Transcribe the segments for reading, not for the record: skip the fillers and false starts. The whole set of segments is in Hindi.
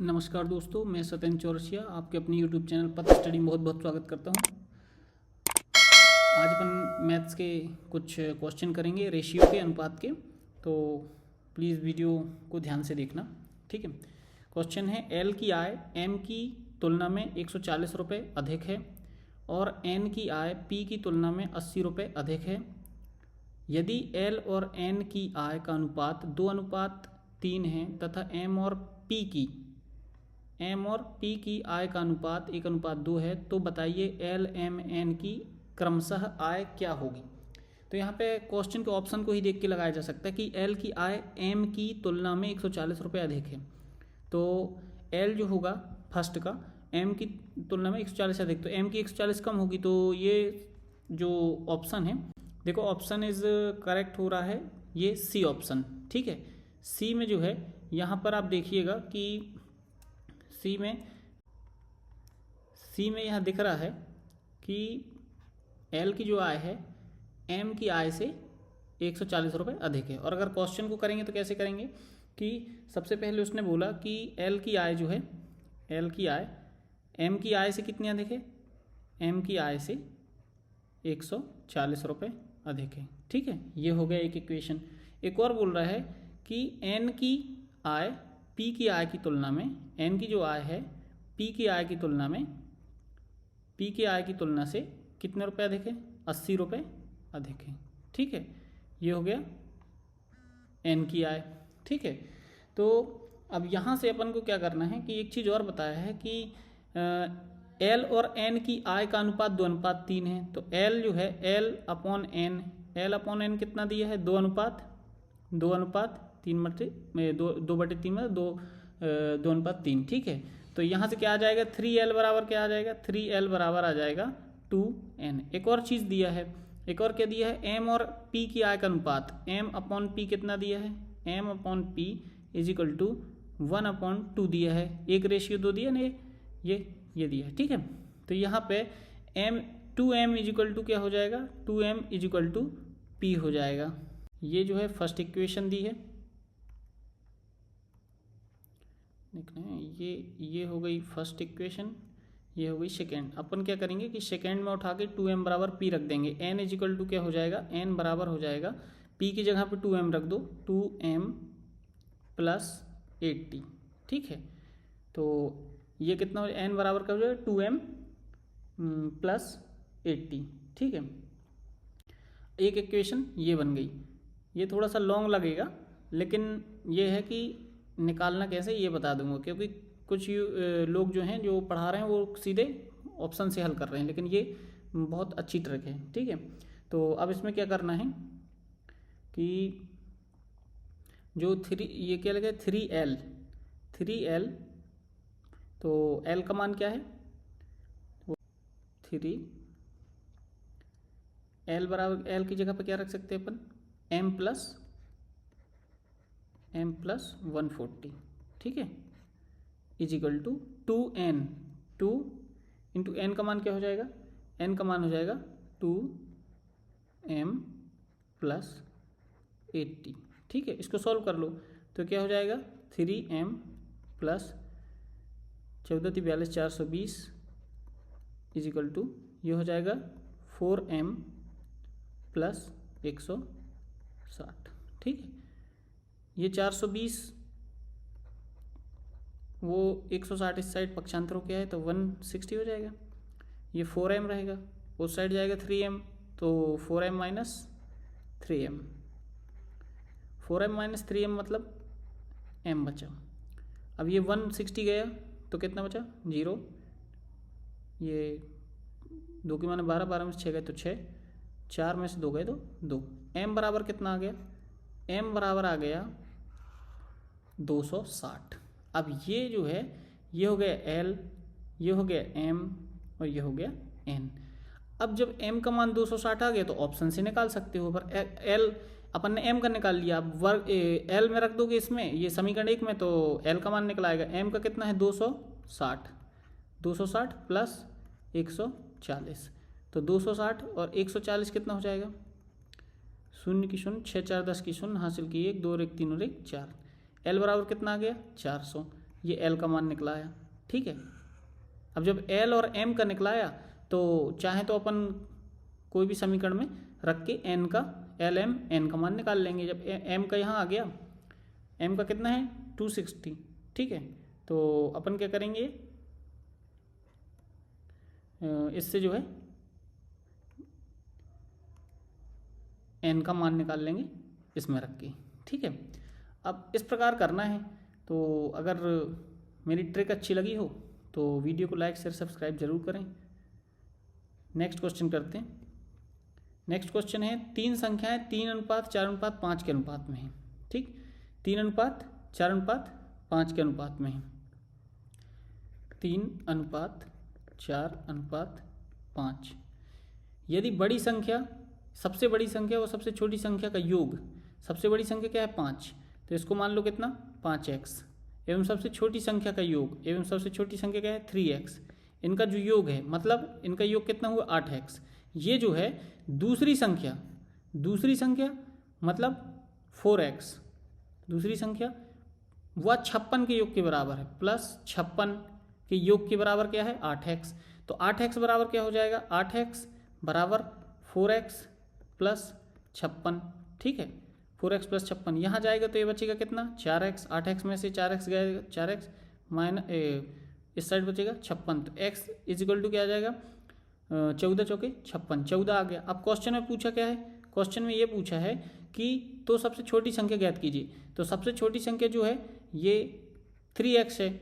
नमस्कार दोस्तों, मैं सत्यन चौरसिया आपके अपनी यूट्यूब चैनल पथ स्टडी में बहुत बहुत स्वागत करता हूं। आज अपन मैथ्स के कुछ क्वेश्चन करेंगे रेशियो के, अनुपात के। तो प्लीज़ वीडियो को ध्यान से देखना, ठीक है। क्वेश्चन है, एल की आय एम की तुलना में 140 रुपये अधिक है और एन की आय पी की तुलना में 80 रुपये अधिक है। यदि एल और एन की आय का अनुपात 2:3 है तथा एम और पी की आय का अनुपात 1:2 है, तो बताइए एल एम एन की क्रमशः आय क्या होगी। तो यहाँ पे क्वेश्चन के ऑप्शन को ही देख के लगाया जा सकता है कि एल की आय एम की तुलना में 140 रुपये अधिक है। तो एल जो होगा फर्स्ट का, एम की तुलना में 140 अधिक, तो एम की 140 कम होगी। तो ये जो ऑप्शन है, देखो ऑप्शन इज करेक्ट हो रहा है ये सी ऑप्शन, ठीक है। सी में जो है यहाँ पर आप देखिएगा कि सी में यहाँ दिख रहा है कि एल की जो आय है एम की आय से 140 रुपये अधिक है। और अगर क्वेश्चन को करेंगे तो कैसे करेंगे कि सबसे पहले उसने बोला कि एल की आय जो है, एल की आय एम की आय से कितनी अधिक है, एम की आय से 140 रुपये अधिक है, ठीक है। ये हो गया एक इक्वेशन। एक और बोल रहा है कि एन की आय पी की आय की तुलना में, एन की जो आय है पी की आय की तुलना में, पी की आय की तुलना से कितने रुपए अधिक है, 80 रुपये अधिक है, ठीक है। ये हो गया एन की आय, ठीक है। तो अब यहाँ से अपन को क्या करना है कि एक चीज़ और बताया है कि एल और एन की आय का अनुपात 2:3 है। तो एल जो है एल अपॉन एन कितना दिया है, 2:3 में 2/3 में 2:3, ठीक है। तो यहाँ से क्या आ जाएगा, 3L बराबर क्या आ जाएगा, 3L बराबर आ जाएगा 2N। एक और चीज़ दिया है, एक और क्या दिया है, एम और पी की आय का अनुपात, एम अपॉन पी कितना दिया है, M upon P is equal to 1/2 दिया है। 1:2 दिया ना, ये दिया है, ठीक है। तो यहाँ पे m इज इक्वल टू क्या हो जाएगा, 2m is equal to P हो जाएगा। ये जो है फर्स्ट इक्वेशन दी है, देख रहे हैं, ये हो गई फर्स्ट इक्वेशन, ये हो गई सेकेंड। अपन क्या करेंगे कि सेकेंड में उठा के 2m बराबर p रख देंगे। n इज इक्वल टू क्या हो जाएगा, n बराबर हो जाएगा p की जगह पे 2m रख दो, 2m प्लस 80, ठीक है। तो ये कितना हो जाएगा, n बराबर का हो जाएगा 2m प्लस 80, ठीक है। एक इक्वेशन ये बन गई। ये थोड़ा सा लॉन्ग लगेगा, लेकिन ये है कि निकालना कैसे ये बता दूंगा, क्योंकि कुछ लोग जो हैं जो पढ़ा रहे हैं वो सीधे ऑप्शन से हल कर रहे हैं, लेकिन ये बहुत अच्छी ट्रिक है, ठीक है। तो अब इसमें क्या करना है कि जो ये क्या लगे 3L, तो L का मान क्या है, 3L बराबर L की जगह पे क्या रख सकते हैं अपन, m प्लस 140, ठीक है, is equal to 2n, 2 into n का मान क्या हो जाएगा, n का मान हो जाएगा 2m प्लस 80, ठीक है। इसको सॉल्व कर लो तो क्या हो जाएगा, 3m plus 14×42 420 is equal to ये हो जाएगा 4m प्लस 160, ठीक है। ये 420 वो 160 इस साइड पक्षांतर हो गया है तो 160 हो जाएगा। ये 4m रहेगा, उस साइड जाएगा 3m, तो 4m minus 3m, 4m minus 3m मतलब m बचा। अब ये 160 गया तो कितना बचा, 0। ये 2 के माने 12, 12 में से 6 गए तो 6, 4 में से 2 गए तो 2। m बराबर कितना आ गया, m बराबर आ गया 260। अब ये जो है ये हो गया L, ये हो गया M और ये हो गया N। अब जब M का मान 260 आ गया तो ऑप्शन से निकाल सकते हो, पर L अपन ने M का निकाल लिया। अब वर्ग L में रख दोगे इसमें, ये समीकरण 1 में, तो L का मान निकल आएगा। M का कितना है 260 प्लस 140, तो 260 और 140 कितना हो जाएगा, 0 की 0, 6 4 10 की 0 हासिल की 1, 2 और 1 3 और 1 4। L बराबर कितना आ गया 400। ये एल का मान निकला आया। ठीक है, अब जब एल और एम का निकला आया तो चाहे तो अपन कोई भी समीकरण में रख के एन का एल एम एन का मान निकाल लेंगे। जब एम का यहाँ आ गया, एम का कितना है 260। ठीक है, तो अपन क्या करेंगे, इससे जो है एन का मान निकाल लेंगे इसमें रख के। ठीक है, अब इस प्रकार करना है। तो अगर मेरी ट्रिक अच्छी लगी हो तो वीडियो को लाइक शेयर सब्सक्राइब जरूर करें। नेक्स्ट क्वेश्चन करते हैं। नेक्स्ट क्वेश्चन है, तीन संख्याएं 3:4:5 के अनुपात में है। ठीक, 3:4:5 के अनुपात में है। 3:4:5। यदि बड़ी संख्या, सबसे बड़ी संख्या और सबसे छोटी संख्या का योग, सबसे बड़ी संख्या क्या है 5, तो इसको मान लो कितना 5x, एवं सबसे छोटी संख्या का योग एवं सबसे छोटी संख्या क्या है 3x, इनका जो योग है मतलब इनका योग कितना हुआ 8x। ये जो है दूसरी संख्या मतलब 4x, दूसरी संख्या वह 56 के योग के बराबर है, प्लस 56 के योग के बराबर क्या है 8x। तो 8x बराबर क्या हो जाएगा, 8x बराबर 4x प्लस 56। ठीक है, 4x प्लस 56 यहाँ जाएगा तो ये बचेगा कितना 4x, 8x में से 4x गएगा, 4x माइनस इस साइड बचेगा 56। तो x इजिकल टू क्या आ जाएगा 14 चौके 56, 14 आ गया। अब क्वेश्चन में पूछा क्या है, क्वेश्चन में ये पूछा है कि तो सबसे छोटी संख्या ज्ञात कीजिए। तो सबसे छोटी संख्या जो है ये 3x है,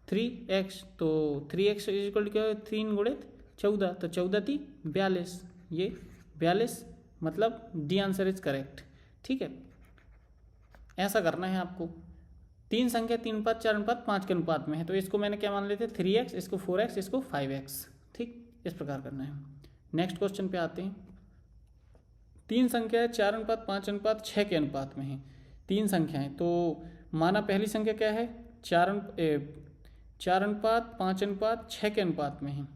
3x, तो 3x इजिकल टू क्या है 3 गुणित 14, तो 14 थी 42, ये 42 मतलब डी आंसर इज करेक्ट। ठीक है, ऐसा करना है आपको। तीन संख्या 3:4:5 के अनुपात में है, तो इसको मैंने क्या मान लेते 3x, इसको 4x, इसको 5x। ठीक, इस प्रकार करना है। नेक्स्ट क्वेश्चन पे आते हैं। तीन संख्या 4:5:6 के अनुपात में है। तीन संख्याएं, तो माना पहली संख्या क्या है 4:5:6 के अनुपात में है।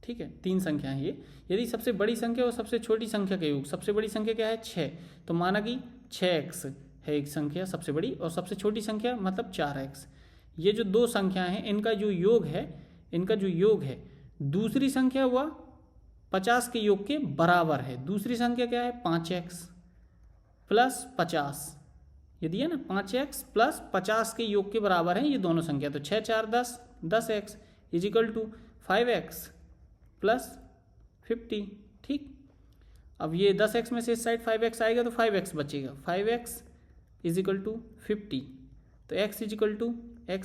ठीक है, तीन संख्याएं ये। यदि सबसे बड़ी संख्या और सबसे छोटी संख्या का योग, सबसे बड़ी संख्या क्या है 6, तो माना कि 6x है एक संख्या सबसे बड़ी, और सबसे छोटी संख्या मतलब 4x। ये जो दो संख्याएं हैं इनका जो योग है दूसरी संख्या हुआ 50 के योग के बराबर है। दूसरी संख्या क्या है 5x प्लस 50, ये दिया ना 5x प्लस 50 के योग के बराबर है ये दोनों संख्या। तो 6 4 10, 10x is equal to 5x plus 50। ठीक, अब ये 10x में से इस साइड 5x आएगा तो 5x बचेगा, 5x इजिकल टू 50। तो x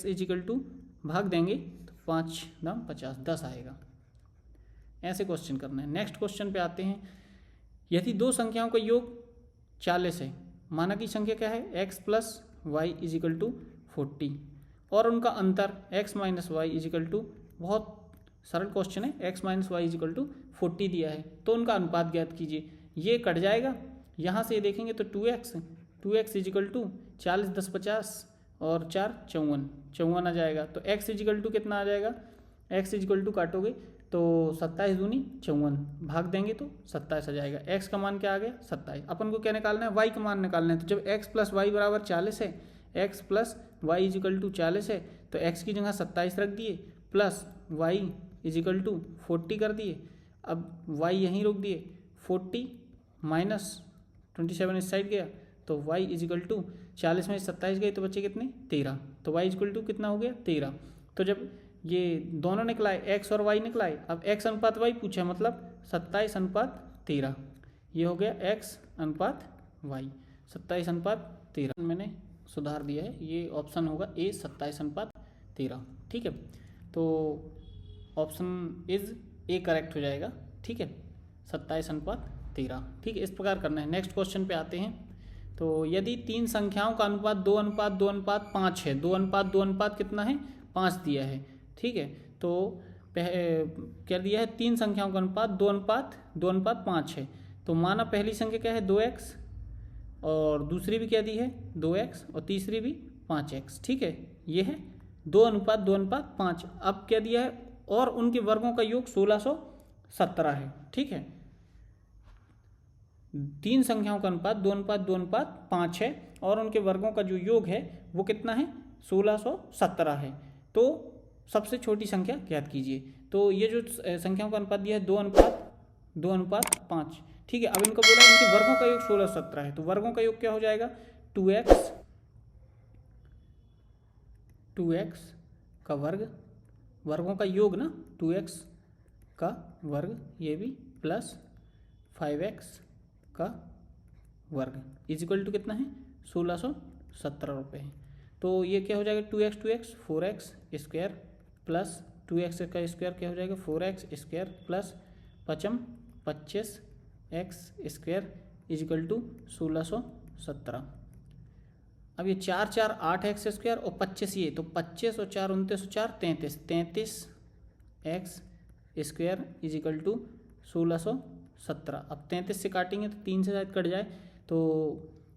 इजिकल टू भाग देंगे तो 5 दाम 50, 10 आएगा। ऐसे क्वेश्चन करना है। नेक्स्ट क्वेश्चन पे आते हैं। यदि दो संख्याओं का योग 40 है, माना की संख्या क्या है x plus y is equal to 40, और उनका अंतर x minus y is equal to, बहुत सरल क्वेश्चन है, x minus y is equal to 40 दिया है, तो उनका अनुपात ज्ञात कीजिए। ये कट जाएगा, यहाँ से देखेंगे तो 2x इजिकल टू 40 10 50 और 4 54 आ जाएगा। तो x इजिकल टू कितना आ जाएगा, x इजिकल टू काटोगे तो 27 दूनी 54, भाग देंगे तो 27 आ जाएगा। x का मान क्या आ गया 27। अपन को क्या निकालना है, y का मान निकालना है। तो जब x प्लस वाई बराबर 40 है, x plus y is equal to 40 है, तो x की जगह 27 रख दिए, प्लस y इजिकल टू 40 कर दिए। अब y यहीं रोक दिए, 40 माइनस 27 इस साइड गया, तो y इजिकल टू 40 में 27 गए तो बच्चे कितने 13, तो y इजिकल टू कितना हो गया 13। तो जब ये दोनों निकलाए x और y निकलाए, अब x अनुपात y पूछा मतलब 27:13, ये हो गया x अनुपात y 27:13। मैंने सुधार दिया है, ये ऑप्शन होगा ए 27:13। ठीक है, तो ऑप्शन इज ए करेक्ट हो जाएगा। ठीक है, 27:13। ठीक है, इस प्रकार करना है। नेक्स्ट क्वेश्चन पे आते हैं। तो यदि तीन संख्याओं का अनुपात 2:2:5 है, 2:2:5 कितना है 5 दिया है। ठीक है, तो क्या दिया है, तीन संख्याओं का अनुपात 2:2:5 है। तो माना पहली संख्या क्या है 2x, और दूसरी भी क्या दी है 2x, और तीसरी भी 5x। ठीक है, ये है 2:2:5। अब क्या दिया है, और उनके वर्गों का योग 1617 है। ठीक है, तीन संख्याओं का अनुपात 2:2:5 है, और उनके वर्गों का जो योग है वो कितना है 1617 है। तो सबसे छोटी संख्या ज्ञात कीजिए। तो ये जो संख्याओं का अनुपात दिया है 2:5, ठीक है। अब इनको बोला इनके वर्गों का योग 1617 है, तो वर्गों का योग क्या हो जाएगा 2x का वर्ग, वर्गों का योग ना 2x का वर्ग, ये भी प्लस 5x का वर्ग इजिकल टू कितना है 1617 रुपये है। तो ये क्या हो जाएगा 2x 4x square plus 2x का स्क्वायर क्या हो जाएगा 4x square plus 25x square is equal to 1617। अब ये 4 8x स्क्वायर और 25 ये, तो 25 और 4 29 और 4 33x स्क्वायर इजिकल टू 1617। अब 33 से काटेंगे तो 3 से शायद कट जाए, तो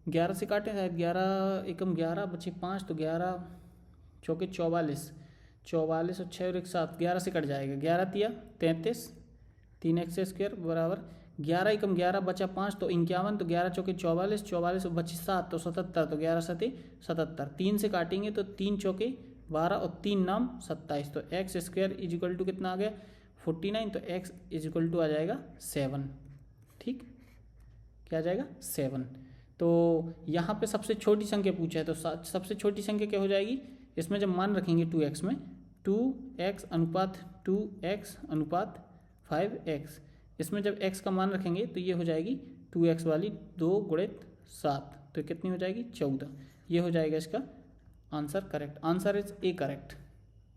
11 से काटें शायद, 11 एकम 11 बचे 5, तो 11 चौके 44 और 6 और 1 7, 11 से कट जाएगा। 11 तिया 33, 3x स्क्वायर बराबर 11 एकम 11 बचा 5 तो 51, तो 11 चौके 44 और बची 7 तो 77, तो 11 7 77। 3 से काटेंगे तो 3 चौके 12 और 3 नाम 27, तो x स्क्वायर इजिकल टू कितना आ गया 49, तो x इजिकल टू आ जाएगा 7। ठीक, क्या आ जाएगा 7। तो यहाँ पे सबसे छोटी संख्या पूछा है, तो सबसे छोटी संख्या क्या हो जाएगी, इसमें जब मान रखेंगे 2x में 2x अनुपात 2x अनुपात 5x, इसमें जब x का मान रखेंगे तो ये हो जाएगी 2x वाली 2 गुणित 7, तो कितनी हो जाएगी 14। ये हो जाएगा इसका answer correct, answer is A correct.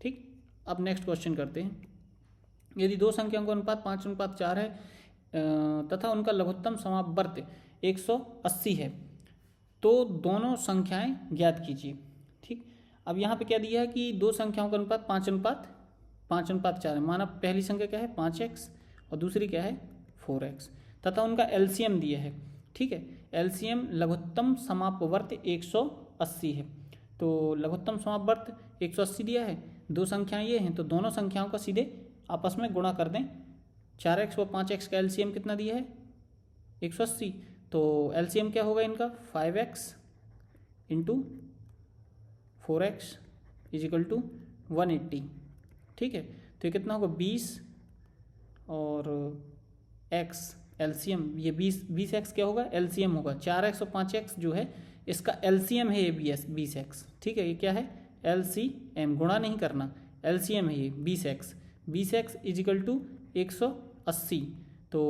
ठीक, अब नेक्स्ट क्वेश्चन करते हैं। यदि दो संख्याओं का अनुपात 5:4 है तथा उनका लघुत्तम समापवर्त 180 है तो दोनों संख्याएं ज्ञात कीजिए। ठीक, अब यहाँ पे क्या दिया है कि दो संख्याओं का अनुपात 5:4 है। माना पहली संख्या क्या है 5x और दूसरी क्या है 4x, तथा उनका एलसीएम दिया है। ठीक है, एलसीएम लघुत्तम समापवर्त 180 है। तो लघुत्तम समापवर्त 180 दिया है, दो संख्याएं ये हैं, तो दोनों संख्याओं का सीधे आपस में गुणा कर दें। 4x व 5x का एलसीएम कितना दिया है 180, तो एलसीएम क्या होगा इनका 5x into 4x is equal to 180। ठीक है, तो ये कितना होगा 20 और x एलसीएम, ये 20x क्या होगा एलसीएम होगा। 4x और 5x जो है इसका एलसीएम है ये 20x। ठीक है, ये क्या है एलसीएम, गुणा नहीं करना, एलसीएम है ये 20x इजिकल टू 180। तो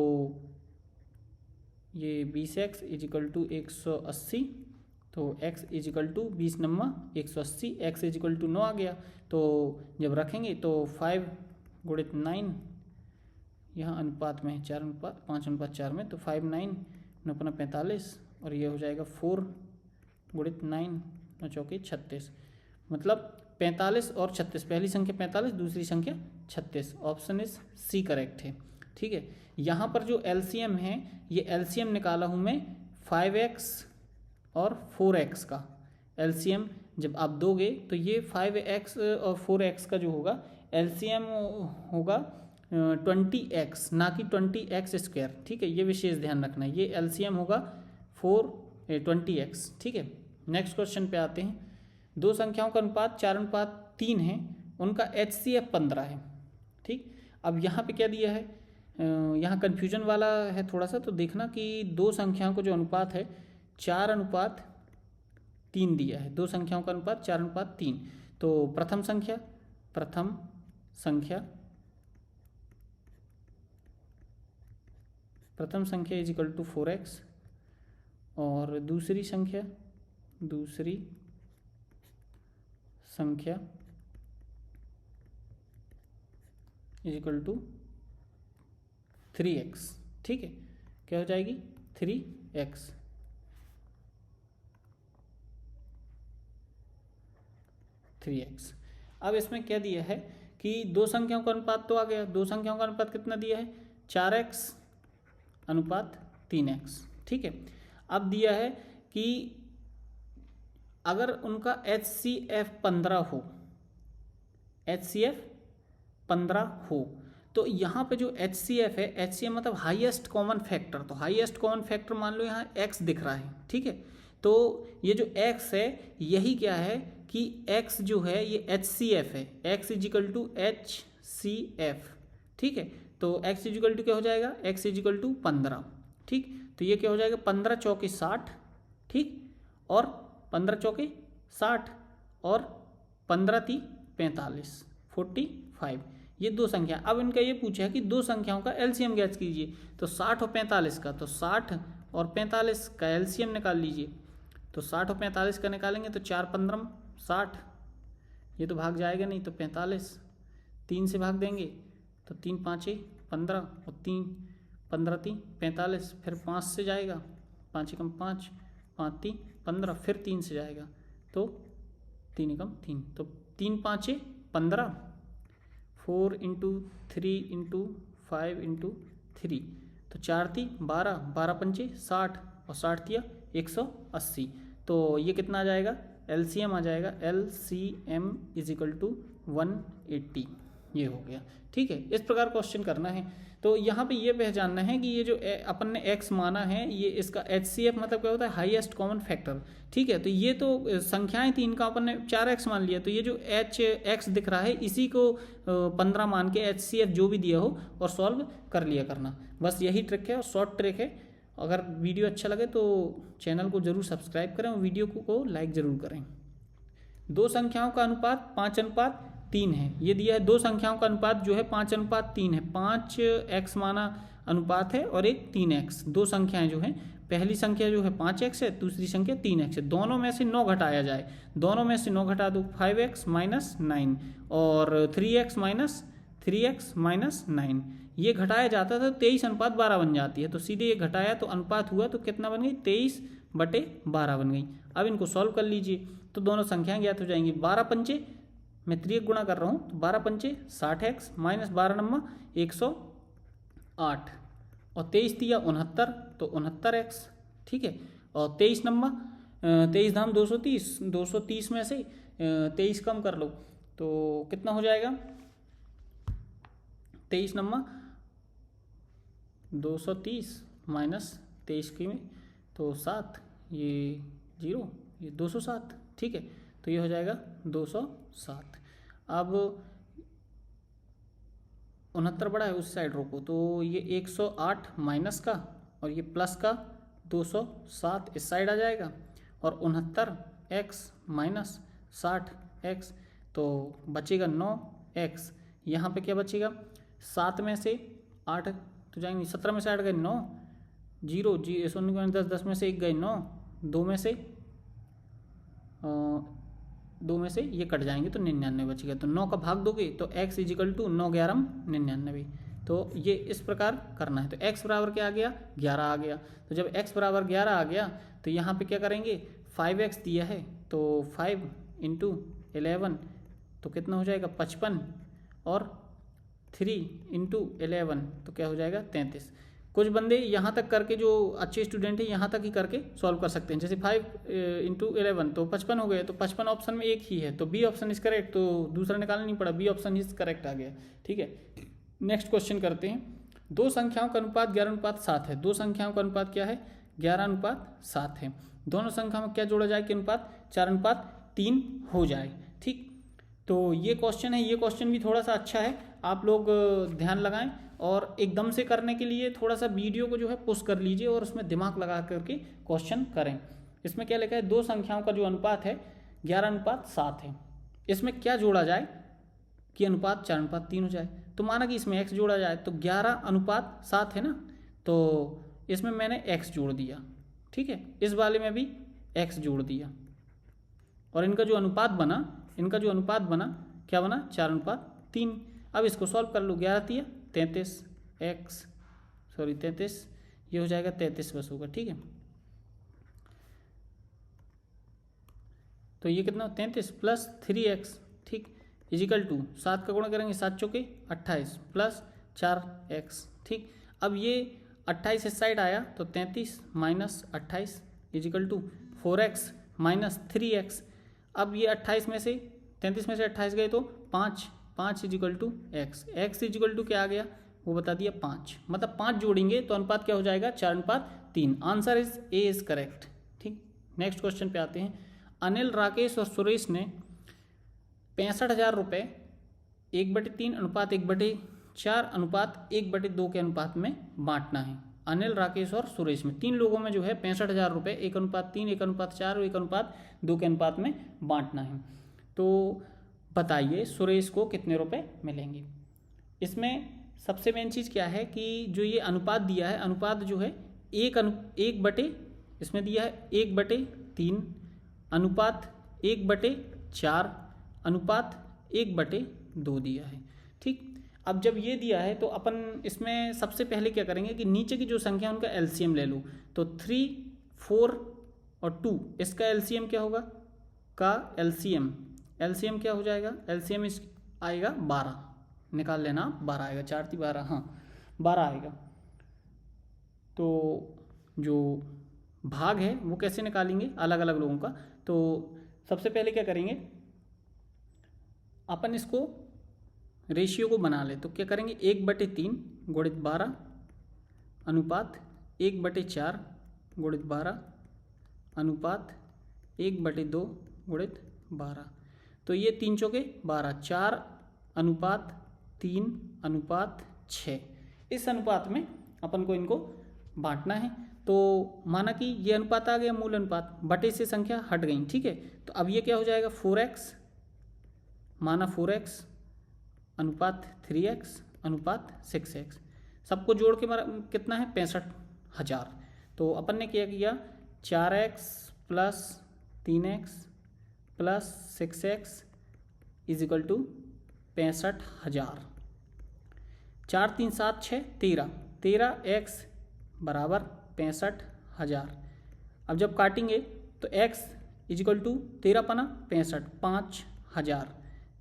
ये 20x इजिकल टू 180, तो x इजिकल टू 20 नम्मा 180, x इजिकल टू 9 आ गया। तो जब रखेंगे तो 5 गुणित 9 यहाँ अनुपात में है 5:4 में, तो 5 9 9 45 और ये हो जाएगा 4 गुणित 9 9 चौके 36, मतलब 45 और 36, पहली संख्या 45 दूसरी संख्या 36। ऑप्शन इज सी करेक्ट है। ठीक है, यहाँ पर जो एलसीएम है ये एलसीएम निकाला हूँ मैं 5x और 4x का एलसीएम जब आप दोगे तो ये 5x और 4x का जो होगा एलसीएम होगा 20x, ना कि 20x स्क्वायर। ठीक है, ये विशेष ध्यान रखना है, ये एलसीएम होगा 20x। ठीक है, नेक्स्ट क्वेश्चन पे आते हैं। दो संख्याओं का अनुपात 4:3 है, उनका HCF 15 है। ठीक, अब यहाँ पे क्या दिया है, यहाँ कन्फ्यूजन वाला है थोड़ा सा, तो देखना कि दो संख्याओं का जो अनुपात है 4:3 दिया है, दो संख्याओं का अनुपात 4:3। तो प्रथम संख्या इज इक्वल टू 4x और दूसरी संख्या इज इक्वल टू 3x। ठीक है, क्या हो जाएगी 3x। अब इसमें क्या दिया है कि दो संख्याओं का अनुपात तो आ गया, दो संख्याओं का अनुपात कितना दिया है 4x अनुपात 3x। ठीक है, अब दिया है कि अगर उनका HCF 15 हो, HCF 15 हो, तो यहाँ पे जो HCF है, HCF मतलब हाईएस्ट कॉमन फैक्टर, तो हाईएस्ट कॉमन फैक्टर मान लो यहाँ x दिख रहा है। ठीक है, तो ये जो x है यही क्या है कि x जो है ये HCF है, x इजिकल टू HCF, ठीक है। तो x इजिकल टू क्या हो जाएगा, x इजिकल टू 15, ठीक। तो ये क्या हो जाएगा 15 चौके 60, ठीक, और 15 चौके 60 और 15 × 45 45, ये दो संख्या। अब इनका ये पूछा है कि दो संख्याओं का एलसीएम ज्ञात कीजिए, तो 60 और 45 का, तो 60 और 45 का एलसीएम निकाल लीजिए। तो 60 और 45 का निकालेंगे तो 4 15 60, ये तो भाग जाएगा नहीं, तो 45 3 से भाग देंगे तो 3 5 15 और 3 15 3 45, फिर 5 से जाएगा, 5 एकम 5 5 3 15, फिर 3 से जाएगा तो 3 एकम 3, तो 3 5 15, 4 × 3 × 5 × 3, तो 4 3 12, 12 पंचे 60 और 60 तिया 180। तो ये कितना आ जाएगा, एलसीएम आ जाएगा, LCM इजिकल टू 180, ये हो गया, ठीक है। इस प्रकार क्वेश्चन करना है। तो यहाँ पे ये पहचानना है कि ये जो अपन ने x माना है, ये इसका HCF मतलब क्या होता है, हाईएस्ट कॉमन फैक्टर, ठीक है। तो ये तो संख्याएं थी, इनका अपन ने 4x मान लिया, तो ये जो x दिख रहा है इसी को 15 मान के HCF जो भी दिया हो और सॉल्व कर लिया करना, बस यही ट्रिक है और शॉर्ट ट्रिक है। अगर वीडियो अच्छा लगे तो चैनल को जरूर सब्सक्राइब करें और वीडियो को लाइक ज़रूर करें। दो संख्याओं का अनुपात 5:3 है, ये दिया है। दो संख्याओं का अनुपात जो है 5:3 है, 5x माना अनुपात है और एक 3x। दो संख्याएं जो हैं, पहली संख्या जो है 5x है, दूसरी संख्या 3x है। दोनों में से 9 घटाया जाए, दोनों में से 9 घटा दो, 5x - 9 और 3x - 9, ये घटाया जाता था तो 23:12 बन जाती है। तो सीधे ये घटाया तो अनुपात हुआ तो कितना बन गई, 23/12 बन गई। अब इनको सॉल्व कर लीजिए तो दोनों संख्याएं ज्ञात हो जाएंगी। 12 पंचे, मैं 3 गुणा कर रहा हूँ, तो 12 पंचे 60x - 12 नम्मा 108 और 23 तिया 69, तो 69x, ठीक है। और 23 नम्मा 23 धाम 230, 230 में से 23 कम कर लो तो कितना हो जाएगा, 23 नम्मा 230 माइनस 23 की में तो 7, ये 0, ये 207, ठीक है। तो ये हो जाएगा 207। अब 69 बड़ा है, उस साइड रोको, तो ये 108 माइनस का और ये प्लस का 207 इस साइड आ जाएगा, और 69x माइनस 60x, तो बचेगा 9x। यहाँ पे क्या बचेगा, 7 में से 8 तो जाएंगे, 17 में से 8 गए 9, 0 0 10 10 में से 1 गए 9, 2 में से ये कट जाएंगे तो 99 बचेगा। तो 9 का भाग दोगे तो x इजिकल टू 9 11 99। तो ये इस प्रकार करना है। तो x बराबर क्या आ गया, 11 आ गया। तो जब x बराबर 11 आ गया तो यहाँ पे क्या करेंगे, 5x दिया है तो 5 × 11 तो कितना हो जाएगा 55, और 3 × 11 तो क्या हो जाएगा 33। कुछ बंदे यहाँ तक करके, जो अच्छे स्टूडेंट हैं यहाँ तक ही करके सॉल्व कर सकते हैं। जैसे 5 × 11 तो 55 हो गए, तो 55 ऑप्शन में एक ही है तो बी ऑप्शन इज करेक्ट, तो दूसरा निकालना नहीं पड़ा, बी ऑप्शन इज करेक्ट आ गया, ठीक है। नेक्स्ट क्वेश्चन करते हैं। दो संख्याओं का अनुपात 11:7 है। दो संख्याओं का अनुपात क्या है, 11:7 है। दोनों संख्याओं में क्या जोड़ा जाए कि अनुपात 4:3 हो जाए, ठीक। तो ये क्वेश्चन है, ये क्वेश्चन भी थोड़ा सा अच्छा है, आप लोग ध्यान लगाएं और एकदम से करने के लिए थोड़ा सा वीडियो को जो है पुश कर लीजिए और उसमें दिमाग लगा करके क्वेश्चन करें। इसमें क्या लिखा है, दो संख्याओं का जो अनुपात है 11:7 है, इसमें क्या जोड़ा जाए कि अनुपात 4:3 हो जाए। तो माना कि इसमें x जोड़ा जाए तो 11:7 है ना, तो इसमें मैंने x जोड़ दिया, ठीक है। इस वाले में भी x जोड़ दिया और इनका जो अनुपात बना क्या बना, 4:3। अब इसको सॉल्व कर लो, 11 × 33, ये हो जाएगा 33 बस होगा, ठीक है। तो ये कितना 33 प्लस 3x, ठीक, इजिकल टू 7 का गुणा करेंगे 7 चौके 28 प्लस 4x, ठीक। अब ये 28 इस साइड आया तो 33 minus 28 is equal to 4x minus 3x। अब ये 28 में से 33 में से 28 गए तो 5 is equal to x is equal to क्या आ गया वो बता दिया 5, मतलब 5 जोड़ेंगे तो अनुपात क्या हो जाएगा 4:3। Answer is a is correct, ठीक। नेक्स्ट क्वेश्चन पे आते हैं। अनिल, राकेश और सुरेश ने 65,000 रुपये 1/3 अनुपात 1/4 अनुपात 1/2 के अनुपात में बांटना है। अनिल, राकेश और सुरेश में, तीन लोगों में जो है 65,000 रुपये 1/3 1/4 और 1/2 के अनुपात में बांटना है। तो बताइए सुरेश को कितने रुपए मिलेंगे। इसमें सबसे मेन चीज़ क्या है कि जो ये अनुपात दिया है, अनुपात जो है इसमें दिया है 1/3 अनुपात 1/4 अनुपात 1/2 दिया है। ठीक, अब जब ये दिया है तो अपन इसमें सबसे पहले क्या करेंगे कि नीचे की जो संख्या उनका एलसीएम ले लो। तो 3, 4 और 2, इसका एलसीएम क्या होगा, का एलसीएम क्या हो जाएगा, एलसीएम आएगा 12, निकाल लेना 12 आएगा, 4 × 12, हाँ 12 आएगा। तो जो भाग है वो कैसे निकालेंगे अलग अलग लोगों का। तो सबसे पहले क्या करेंगे, अपन इसको रेशियो को बना ले। तो क्या करेंगे, 1/3 गुणित 12 अनुपात 1/4 गुणित 12 अनुपात 1/2 गुणित 12। तो ये 3 चौके 12, 4 अनुपात 3 अनुपात 6, इस अनुपात में अपन को इनको बांटना है। तो माना कि ये अनुपात आ गया मूल अनुपात, बटे से संख्या हट गई। ठीक है, तो अब ये क्या हो जाएगा, 4x माना 4x अनुपात 3x अनुपात 6x, सबको जोड़ के कितना है 65,000। तो अपन ने क्या किया, 4x + 3x + 6x = 65,000। 4 3 7 6 13, 13x = 65,000। अब जब काटेंगे तो x = 13 × 65, 5,000,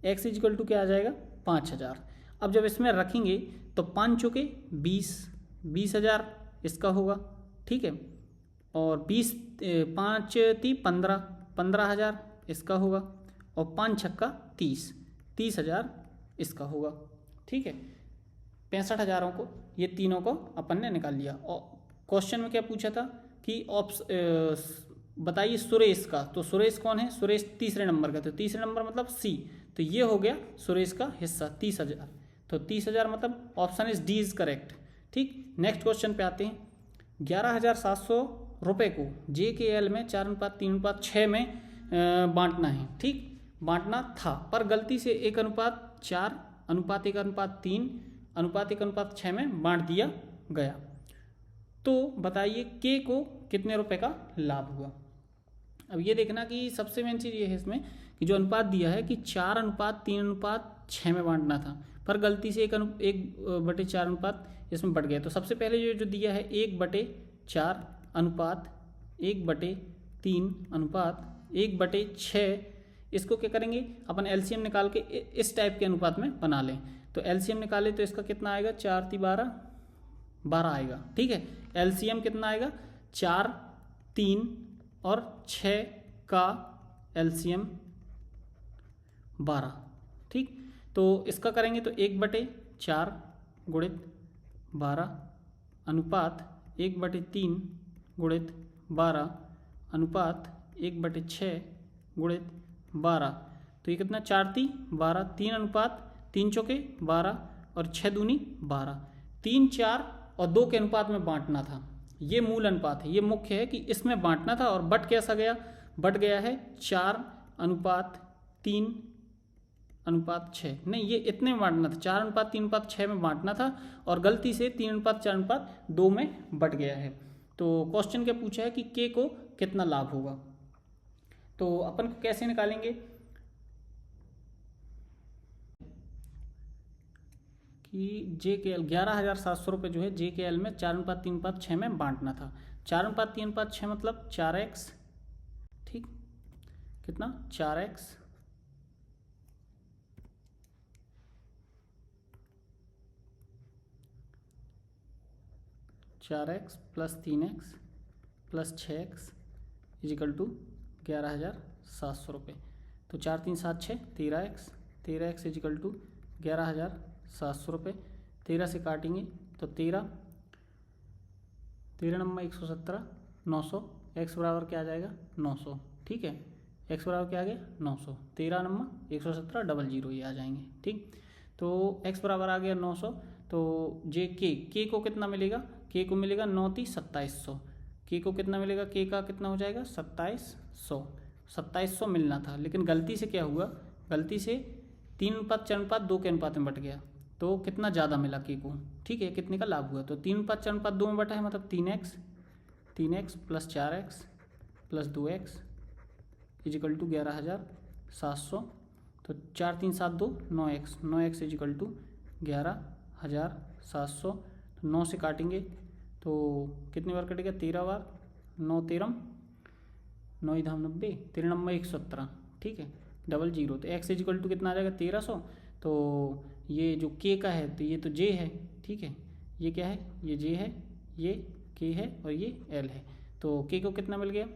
x = क्या आ जाएगा 5,000। अब जब इसमें रखेंगे तो 5 चौके 20, 20,000 इसका होगा। ठीक है, और 5 × 15, 15,000 इसका होगा, और 5 छक्का 30, 30,000 इसका होगा। ठीक है, 65,000 को ये तीनों को अपन ने निकाल लिया। और क्वेश्चन में क्या पूछा था कि बताइए सुरेश का। तो सुरेश कौन है, सुरेश तीसरे नंबर का, तो तीसरे नंबर मतलब सी। तो ये हो गया सुरेश का हिस्सा 30,000। तो 30,000 मतलब option is D is correct. ठीक, नेक्स्ट क्वेश्चन पे आते हैं। 11,700 रुपये को JKL में 4:3:6 में बांटना है। ठीक, बांटना था पर गलती से 1:4 अनुपात 1:3 अनुपात 1:6 में बांट दिया गया। तो बताइए के को कितने रुपए का लाभ हुआ। अब ये देखना कि सबसे मेन चीज़ ये है इसमें कि जो अनुपात दिया है कि 4:3:6 में बांटना था, पर गलती से 1/4 अनुपात इसमें बढ़ गया। तो सबसे पहले जो दिया है 1/4 अनुपात 1/3 अनुपात 1/6, इसको क्या करेंगे अपन एलसीएम निकाल के इस टाइप के अनुपात में बना लें। तो एलसीएम निकाले तो इसका कितना आएगा, 4 × 12 12 आएगा। ठीक है, एलसीएम कितना आएगा, 4, 3 और 6 का एलसीएम 12। ठीक, तो इसका करेंगे तो 1/4 गुणित 12 अनुपात 1/3 गुणित 12 अनुपात 1/6 गुणित 12। तो ये कितना, 4 × 3 12, 3 अनुपात 3 चौके 12 और 6 दूनी 12, 3, 4 और 2 के अनुपात में बांटना था। ये मूल अनुपात है, ये मुख्य है कि इसमें बांटना था। और बट कैसा गया, बट गया है 4:3 अनुपात 6, नहीं ये इतने में बांटना था, 4:3 अनुपात 6 में बांटना था और गलती से 3:4:2 में बट गया है। तो क्वेश्चन क्या पूछा है कि के को कितना लाभ होगा। तो अपन को कैसे निकालेंगे कि JKL 11,700 रुपये जो है JKL में 4:3:6 में बांटना था। 4:3:6 मतलब 4x। ठीक, कितना, 4x + 3x + 6x = 11,700 रुपये। तो 4 3 7 6 13x, 13x = 11,700 रुपये। 13 से काटेंगे तो 13 13 नंबर 117, 900 x बराबर क्या आ जाएगा 900, ठीक है। x बराबर क्या आ गया 900, 13 नंबर 117 डबल जीरो ये आ जाएंगे, ठीक। तो x बराबर आ गया 900, तो जे के को कितना मिलेगा, के को मिलेगा 9 × 2700, के को कितना मिलेगा, के का कितना हो जाएगा 2700 मिलना था, लेकिन गलती से क्या हुआ, गलती से 3 अनुपात 4 अनुपात 2 के अनुपात में बट गया, तो कितना ज़्यादा मिला के को, ठीक है, कितने का लाभ हुआ, तो 3 अनुपात 4 अनुपात 2 में बटा है, मतलब 3x plus 4x plus 2x is equal to 11,700, तो 4 3 7 2 9x इजिकल टू 11,700, तो 9 से काटेंगे तो कितनी बार कटेगा 13 बार, 9 13 9 धाम 90, 13 नंबर 117, ठीक है, डबल जीरो, तो x इजिकल टू कितना आ जाएगा 1300, तो ये जो k का है तो ये तो j है, ठीक है, ये क्या है, ये j है, ये k है और ये l है, तो k को कितना मिल गया,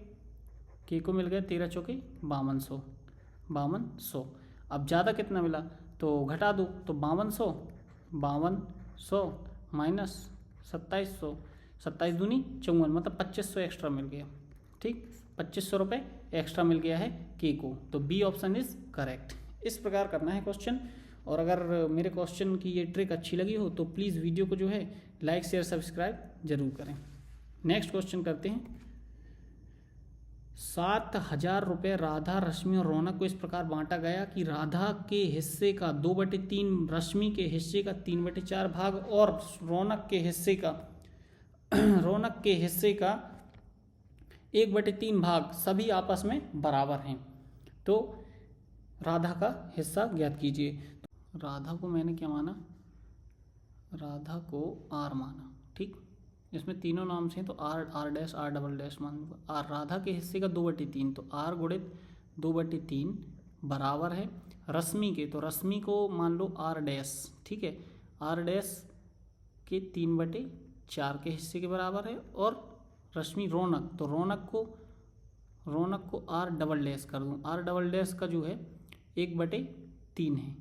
k को मिल गया 13 चौके 5200। अब ज़्यादा कितना मिला तो घटा दो, तो 5200 माइनस 2700, 27 दूनी 54, मतलब 2500 एक्स्ट्रा मिल गया, ठीक, 2500 रुपये एक्स्ट्रा मिल गया है के को, तो बी ऑप्शन इज करेक्ट। इस प्रकार करना है क्वेश्चन। और अगर मेरे क्वेश्चन की ये ट्रिक अच्छी लगी हो तो प्लीज़ वीडियो को जो है लाइक शेयर सब्सक्राइब जरूर करें। नेक्स्ट क्वेश्चन करते हैं। 7,000 रुपये राधा, रश्मि और रौनक को इस प्रकार बांटा गया कि राधा के हिस्से का 2/3, रश्मि के हिस्से का 3/4 भाग और रौनक के हिस्से का 1/3 भाग सभी आपस में बराबर हैं। तो राधा का हिस्सा ज्ञात कीजिए। राधा को मैंने क्या माना, राधा को आर माना, ठीक, इसमें तीनों नाम से हैं तो R dash R double dash मान लूँगा। आर राधा के हिस्से का 2/3, तो आर गुणित 2/3 बराबर है रश्मि के, तो रश्मि को मान लो आर डैश, ठीक है, आर डैश के 3/4 के हिस्से के बराबर है। और रश्मि रौनक, तो रौनक को आर डबल डैश कर दूँ, आर डबल डैश का जो है 1/3 है,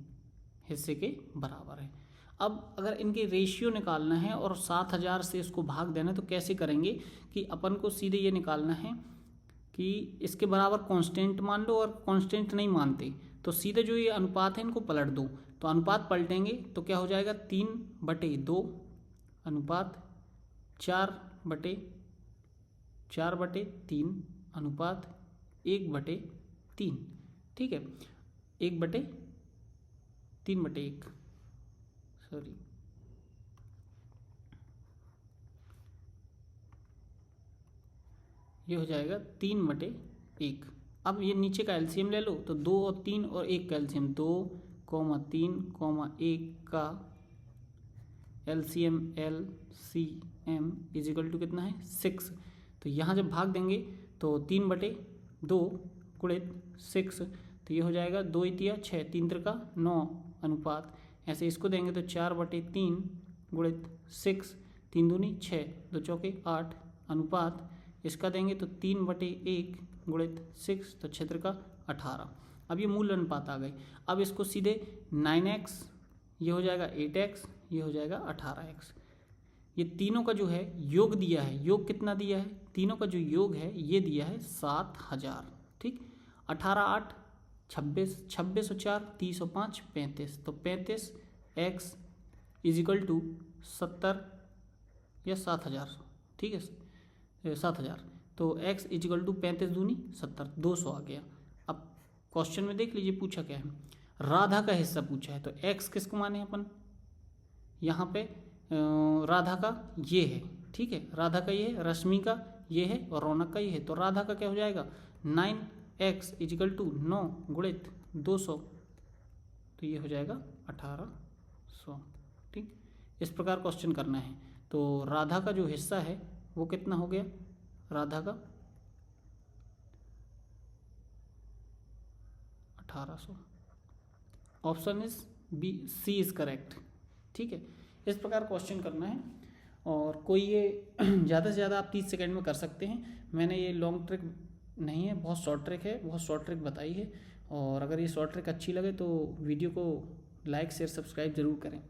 हिस्से के बराबर है। अब अगर इनके रेशियो निकालना है और 7,000 से इसको भाग देना है तो कैसे करेंगे कि अपन को सीधे ये निकालना है कि इसके बराबर कांस्टेंट मान लो, और कांस्टेंट नहीं मानते तो सीधे जो ये अनुपात है इनको पलट दो, तो अनुपात पलटेंगे तो क्या हो जाएगा 3/2 अनुपात 4/3 अनुपात 1/3, ठीक है, 1/3/1, सॉरी, ये हो जाएगा 3/1। अब ये नीचे का एलसीएम ले लो, तो 2 और 3 और 1 का एलसीएम 2, 3, 1 का एलसीएम इजिकल टू कितना है 6। तो यहाँ जब भाग देंगे तो 3/2 गुणित 6, तो ये हो जाएगा 2 × 6, 3 × 9 अनुपात, ऐसे इसको देंगे तो 4/3 गुणित 6, 3 दूनी 6, 2 चौके 8 अनुपात, इसका देंगे तो 3/1 गुणित 6, तो 6 × 18। अब ये मूल अनुपात आ गए। अब इसको सीधे 9x, ये हो जाएगा 8x, ये हो जाएगा 18x। ये तीनों का जो है योग दिया है, योग कितना दिया है, तीनों का जो योग है ये दिया है 7,000, ठीक, 18 8 26, 26 और 4 30 और 5 35, तो 35x इजिकल टू 70 या 7,000, ठीक है, 7,000, तो x इजिकल टू 35 दूनी 70, 200 आ गया। अब क्वेश्चन में देख लीजिए पूछा क्या है, राधा का हिस्सा पूछा है, तो x किसको माने अपन, यहाँ पे राधा का ये है, ठीक है, राधा का ये है, रश्मि का ये है और रौनक का ये है, तो राधा का क्या हो जाएगा 9x इजिकल टू 9 गुणित 200, तो ये हो जाएगा 1800, ठीक। इस प्रकार क्वेश्चन करना है। तो राधा का जो हिस्सा है वो कितना हो गया, राधा का 1800, option is B, C is correct, ठीक है। इस प्रकार क्वेश्चन करना है। और कोई ये ज़्यादा से ज़्यादा आप 30 सेकंड में कर सकते हैं। मैंने ये लॉन्ग ट्रिक नहीं है, बहुत शॉर्ट ट्रिक है, बहुत शॉर्ट ट्रिक बताई है। और अगर ये शॉर्ट ट्रिक अच्छी लगे तो वीडियो को लाइक शेयर सब्सक्राइब ज़रूर करें।